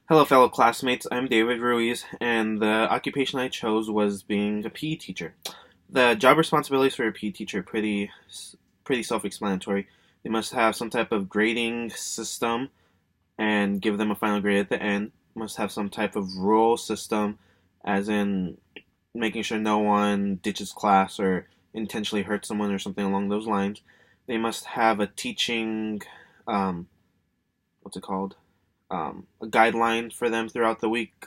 Hello, fellow classmates. I'm David Ruiz, and the occupation I chose was being a PE teacher. The job responsibilities for a PE teacher are pretty self-explanatory. They must have some type of grading system and give them a final grade at the end. Must have some type of rule system, as in making sure no one ditches class or intentionally hurts someone or something along those lines. They must have a teaching, um, what's it called? A guideline for them throughout the week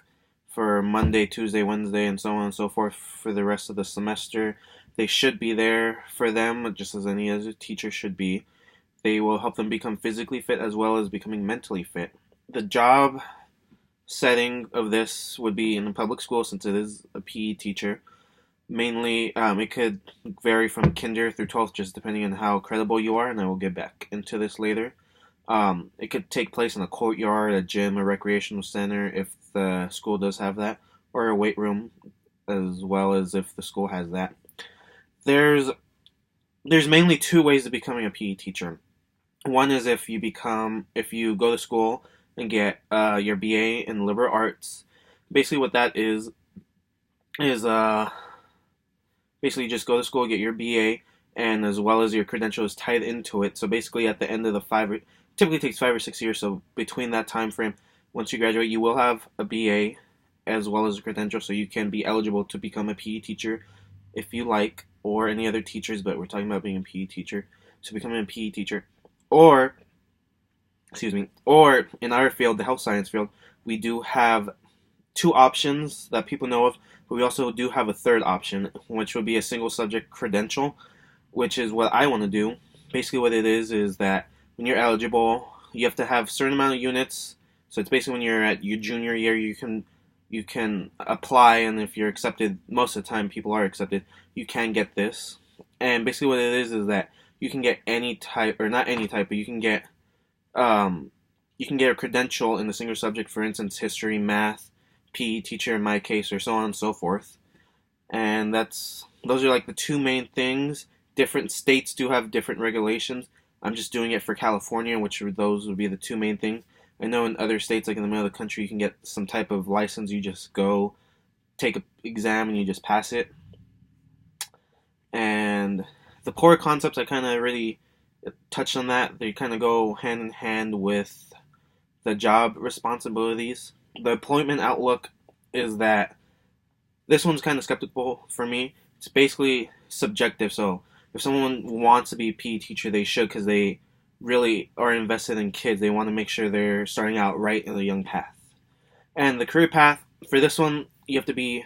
for Monday, Tuesday, Wednesday, and so on and so forth for the rest of the semester. They should be there for them, just as any other teacher should be. They will help them become physically fit as well as becoming mentally fit. The job setting of this would be in a public school since it is a PE teacher. Mainly, it could vary from kinder through 12th just depending on how credible you are, and I will get back into this later. It could take place in a courtyard, a gym, a recreational center if the school does have that, or a weight room, as well as if the school has that. There's there's mainly two ways of becoming a PE teacher. One is if you go to school and get your BA in liberal arts. Basically, what that is basically you just go to school, get your BA, and as well as your credential is tied into it. So basically, at the end of the typically takes 5 or 6 years. So between that time frame, once you graduate, you will have a BA as well as a credential, so you can be eligible to become a PE teacher if you like, or any other teachers. But we're talking about being a PE teacher, so becoming a PE teacher, or or in our field, the health science field, we do have two options that people know of, but we also do have a third option, which would be a single subject credential, which is what I want to do. Basically, what it is that when you're eligible, you have to have a certain amount of units. So it's basically when you're at your junior year, you can apply, and if you're accepted, most of the time people are accepted, you can get this. And basically, what it is that you can get any type, or not any type, but um, you can get a credential in a single subject, for instance, history, math, PE teacher in my case, or so on and so forth. And those are like the two main things. Different states do have different regulations. I'm just doing it for California, which those would be the two main things. I know in other states, like in the middle of the country, you can get some type of license. You just go take an exam and you just pass it. And the core concepts, I kind of really touched on that. They kind of go hand in hand with the job responsibilities. The employment outlook is that this one's kind of skeptical for me. It's basically subjective. So if someone wants to be a PE teacher, they should, because they really are invested in kids. They want to make sure they're starting out right in a young path. And the career path for this one, you have to be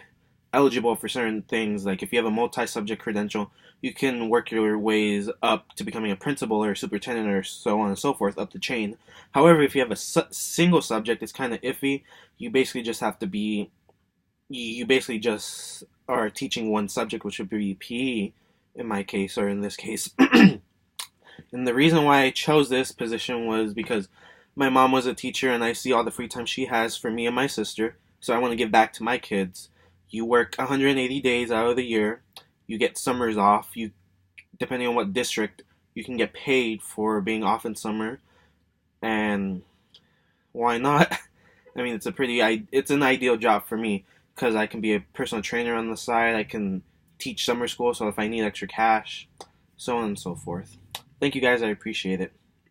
eligible for certain things. Like if you have a multi-subject credential, you can work your ways up to becoming a principal or a superintendent or so on and so forth up the chain. However, if you have a single subject, it's kind of iffy. You basically just have to be you basically just are teaching one subject, which would be PE in my case, or in this case. And the reason why I chose this position was because my mom was a teacher and I see all the free time she has for me and my sister, so I want to give back to my kids. You work 180 days out of the year. You get summers off. You, depending on what district, you can get paid for being off in summer. And why not? I mean, it's an ideal job for me because I can be a personal trainer on the side. I can teach summer school, so if I need extra cash, so on and so forth. Thank you guys. I appreciate it.